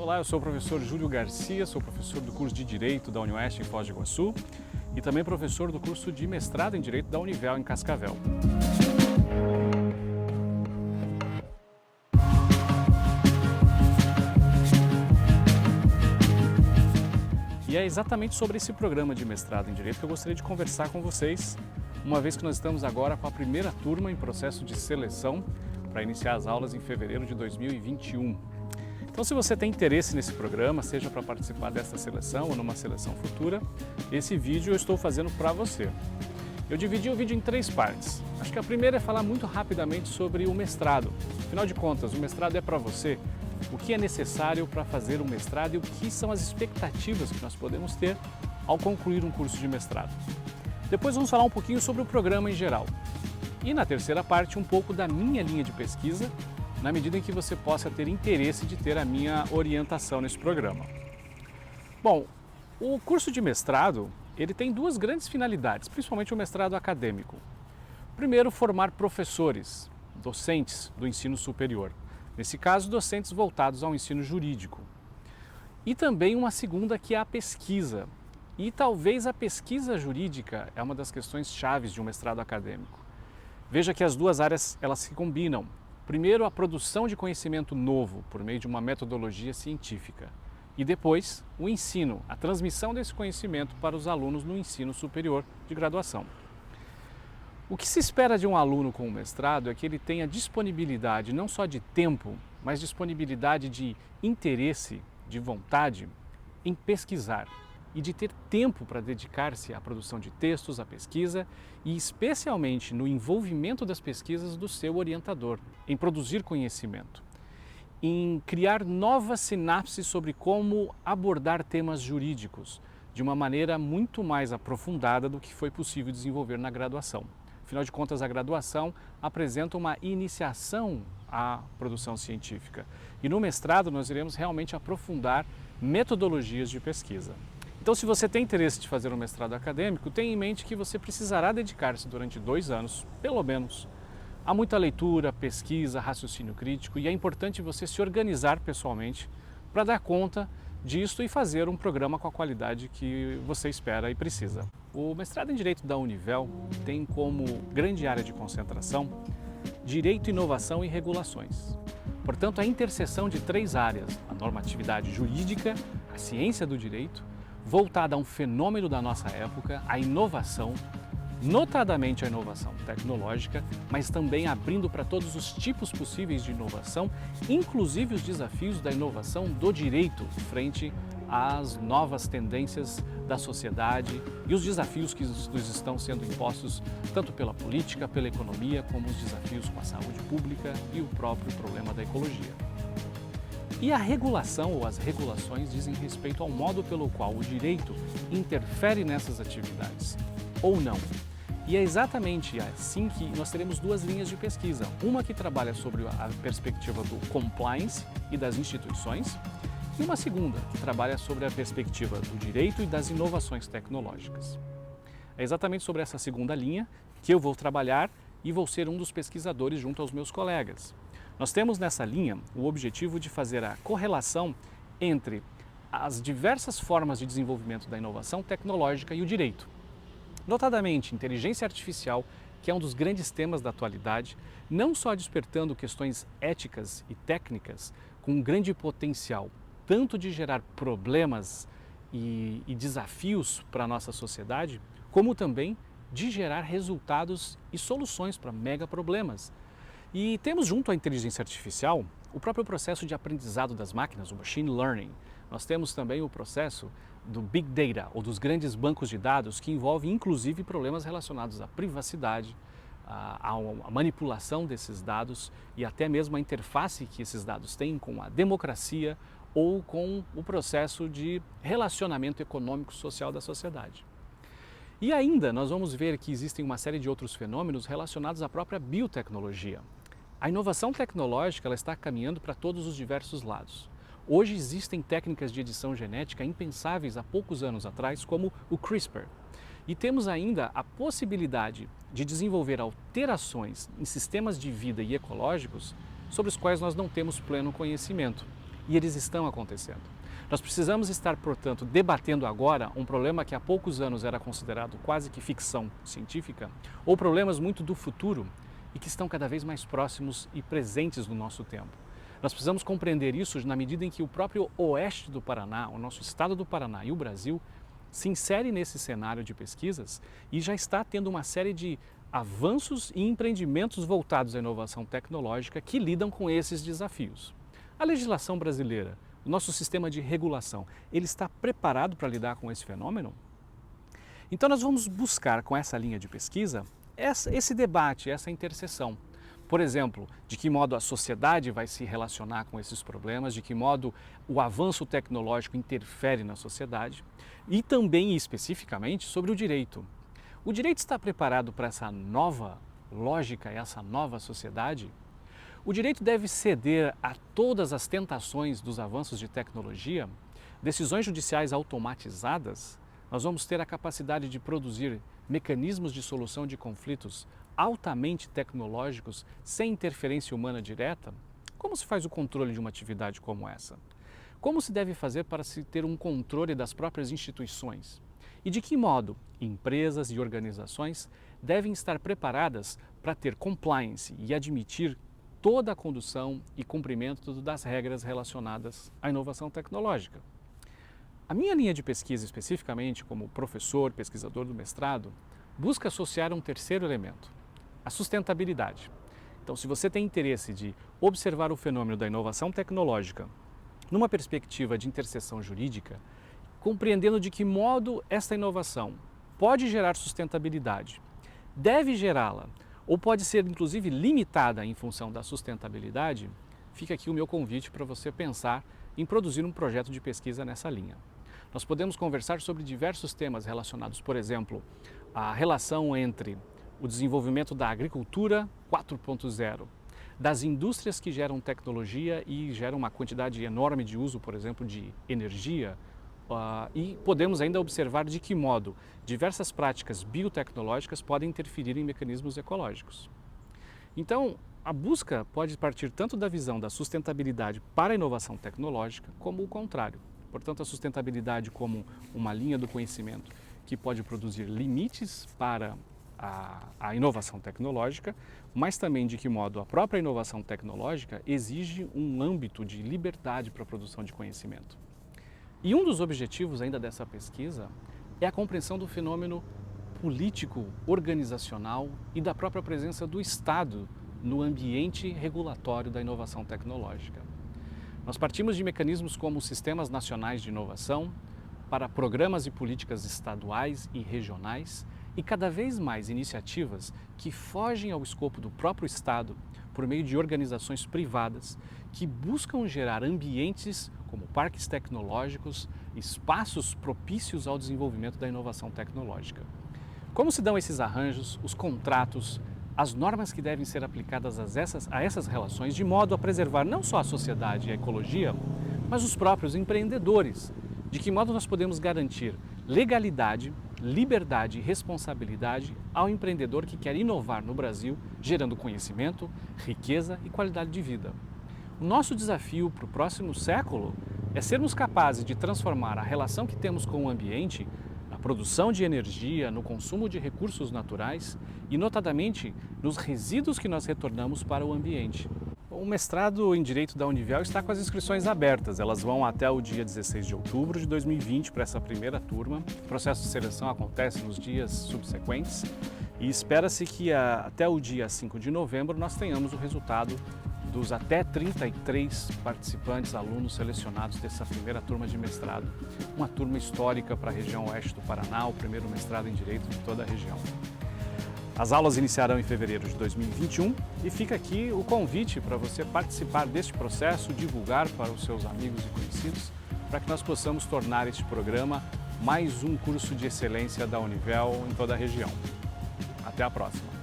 Olá, eu sou o professor Júlio Garcia, sou professor do curso de Direito da UniOeste em Foz do Iguaçu e também professor do curso de mestrado em Direito da Univel em Cascavel. E é exatamente sobre esse programa de mestrado em Direito que eu gostaria de conversar com vocês, uma vez que nós estamos agora com a primeira turma em processo de seleção para iniciar as aulas em fevereiro de 2021. Então, se você tem interesse nesse programa, seja para participar desta seleção ou numa seleção futura, esse vídeo eu estou fazendo para você. Eu dividi o vídeo em 3 partes. Acho que a primeira é falar muito rapidamente sobre o mestrado. Afinal de contas, o mestrado é para você. O que é necessário para fazer um mestrado e o que são as expectativas que nós podemos ter ao concluir um curso de mestrado. Depois vamos falar um pouquinho sobre o programa em geral. E na terceira parte, um pouco da minha linha de pesquisa, na medida em que você possa ter interesse de ter a minha orientação nesse programa. Bom, o curso de mestrado, ele tem 2 grandes finalidades, principalmente o mestrado acadêmico. Primeiro, formar professores, docentes do ensino superior. Nesse caso, docentes voltados ao ensino jurídico. E também uma segunda, que é a pesquisa. E talvez a pesquisa jurídica é uma das questões chaves de um mestrado acadêmico. Veja que as 2 áreas, elas se combinam. Primeiro, a produção de conhecimento novo por meio de uma metodologia científica. E depois, o ensino, a transmissão desse conhecimento para os alunos no ensino superior de graduação. O que se espera de um aluno com um mestrado é que ele tenha disponibilidade não só de tempo, mas disponibilidade de interesse, de vontade em pesquisar e de ter tempo para dedicar-se à produção de textos, à pesquisa e especialmente no envolvimento das pesquisas do seu orientador, em produzir conhecimento, em criar novas sinapses sobre como abordar temas jurídicos de uma maneira muito mais aprofundada do que foi possível desenvolver na graduação. Afinal de contas, a graduação apresenta uma iniciação à produção científica e no mestrado nós iremos realmente aprofundar metodologias de pesquisa. Então, se você tem interesse de fazer um mestrado acadêmico, tenha em mente que você precisará dedicar-se durante 2 anos, pelo menos, a muita leitura, pesquisa, raciocínio crítico e é importante você se organizar pessoalmente para dar conta disto e fazer um programa com a qualidade que você espera e precisa. O mestrado em Direito da Univel tem como grande área de concentração Direito, Inovação e Regulações. Portanto, a interseção de 3 áreas, a normatividade jurídica, a ciência do direito, voltada a um fenômeno da nossa época, a inovação, notadamente a inovação tecnológica, mas também abrindo para todos os tipos possíveis de inovação, inclusive os desafios da inovação do direito frente às novas tendências da sociedade e os desafios que nos estão sendo impostos tanto pela política, pela economia, como os desafios com a saúde pública e o próprio problema da ecologia. E a regulação ou as regulações dizem respeito ao modo pelo qual o direito interfere nessas atividades, ou não. E é exatamente assim que nós teremos 2 linhas de pesquisa. Uma que trabalha sobre a perspectiva do compliance e das instituições, e uma segunda que trabalha sobre a perspectiva do direito e das inovações tecnológicas. É exatamente sobre essa segunda linha que eu vou trabalhar e vou ser um dos pesquisadores junto aos meus colegas. Nós temos nessa linha o objetivo de fazer a correlação entre as diversas formas de desenvolvimento da inovação tecnológica e o direito. Notadamente, inteligência artificial, que é um dos grandes temas da atualidade, não só despertando questões éticas e técnicas com um grande potencial, tanto de gerar problemas e desafios para a nossa sociedade, como também de gerar resultados e soluções para mega problemas. E temos junto à inteligência artificial o próprio processo de aprendizado das máquinas, o machine learning. Nós temos também o processo do Big Data, ou dos grandes bancos de dados, que envolve inclusive problemas relacionados à privacidade, à manipulação desses dados e até mesmo a interface que esses dados têm com a democracia ou com o processo de relacionamento econômico-social da sociedade. E ainda nós vamos ver que existem uma série de outros fenômenos relacionados à própria biotecnologia. A inovação tecnológica ela está caminhando para todos os diversos lados. Hoje existem técnicas de edição genética impensáveis há poucos anos atrás, como o CRISPR. E temos ainda a possibilidade de desenvolver alterações em sistemas de vida e ecológicos sobre os quais nós não temos pleno conhecimento. e eles estão acontecendo. Nós precisamos estar, portanto, debatendo agora um problema que há poucos anos era considerado quase que ficção científica, ou problemas muito do futuro e que estão cada vez mais próximos e presentes no nosso tempo. Nós precisamos compreender isso na medida em que o próprio oeste do Paraná, o nosso estado do Paraná e o Brasil se insere nesse cenário de pesquisas e já está tendo uma série de avanços e empreendimentos voltados à inovação tecnológica que lidam com esses desafios. A legislação brasileira, o nosso sistema de regulação, ele está preparado para lidar com esse fenômeno? Então nós vamos buscar com essa linha de pesquisa esse debate, essa interseção. Por exemplo, de que modo a sociedade vai se relacionar com esses problemas, de que modo o avanço tecnológico interfere na sociedade e também especificamente sobre o direito. O direito está preparado para essa nova lógica, essa nova sociedade? O direito deve ceder a todas as tentações dos avanços de tecnologia, decisões judiciais automatizadas. Nós vamos ter a capacidade de produzir mecanismos de solução de conflitos altamente tecnológicos, sem interferência humana direta? Como se faz o controle de uma atividade como essa? Como se deve fazer para se ter um controle das próprias instituições? E de que modo empresas e organizações devem estar preparadas para ter compliance e admitir toda a condução e cumprimento das regras relacionadas à inovação tecnológica? A minha linha de pesquisa, especificamente como professor, pesquisador do mestrado, busca associar um terceiro elemento, a sustentabilidade. Então, se você tem interesse de observar o fenômeno da inovação tecnológica numa perspectiva de interseção jurídica, compreendendo de que modo esta inovação pode gerar sustentabilidade, deve gerá-la, ou pode ser inclusive limitada em função da sustentabilidade, fica aqui o meu convite para você pensar em produzir um projeto de pesquisa nessa linha. Nós podemos conversar sobre diversos temas relacionados, por exemplo, a relação entre o desenvolvimento da agricultura 4.0, das indústrias que geram tecnologia e geram uma quantidade enorme de uso, por exemplo, de energia, e podemos ainda observar de que modo diversas práticas biotecnológicas podem interferir em mecanismos ecológicos. Então, a busca pode partir tanto da visão da sustentabilidade para a inovação tecnológica, como o contrário. Portanto, a sustentabilidade como uma linha do conhecimento que pode produzir limites para a inovação tecnológica, mas também de que modo a própria inovação tecnológica exige um âmbito de liberdade para a produção de conhecimento. E um dos objetivos ainda dessa pesquisa é a compreensão do fenômeno político, organizacional e da própria presença do Estado no ambiente regulatório da inovação tecnológica. Nós partimos de mecanismos como sistemas nacionais de inovação, para programas e políticas estaduais e regionais e cada vez mais iniciativas que fogem ao escopo do próprio Estado por meio de organizações privadas que buscam gerar ambientes como parques tecnológicos, espaços propícios ao desenvolvimento da inovação tecnológica. Como se dão esses arranjos, os contratos, as normas que devem ser aplicadas a essas relações de modo a preservar não só a sociedade e a ecologia, mas os próprios empreendedores? De que modo nós podemos garantir legalidade, liberdade e responsabilidade ao empreendedor que quer inovar no Brasil, gerando conhecimento, riqueza e qualidade de vida? O nosso desafio para o próximo século é sermos capazes de transformar a relação que temos com o ambiente na produção de energia, no consumo de recursos naturais e, notadamente, nos resíduos que nós retornamos para o ambiente. O mestrado em Direito da Univel está com as inscrições abertas. Elas vão até o dia 16 de outubro de 2020 para essa primeira turma. O processo de seleção acontece nos dias subsequentes e espera-se que até o dia 5 de novembro nós tenhamos o resultado dos até 33 participantes, alunos selecionados dessa primeira turma de mestrado. Uma turma histórica para a região oeste do Paraná, o primeiro mestrado em Direito de toda a região. As aulas iniciarão em fevereiro de 2021 e fica aqui o convite para você participar deste processo, divulgar para os seus amigos e conhecidos, para que nós possamos tornar este programa mais um curso de excelência da Univel em toda a região. Até a próxima!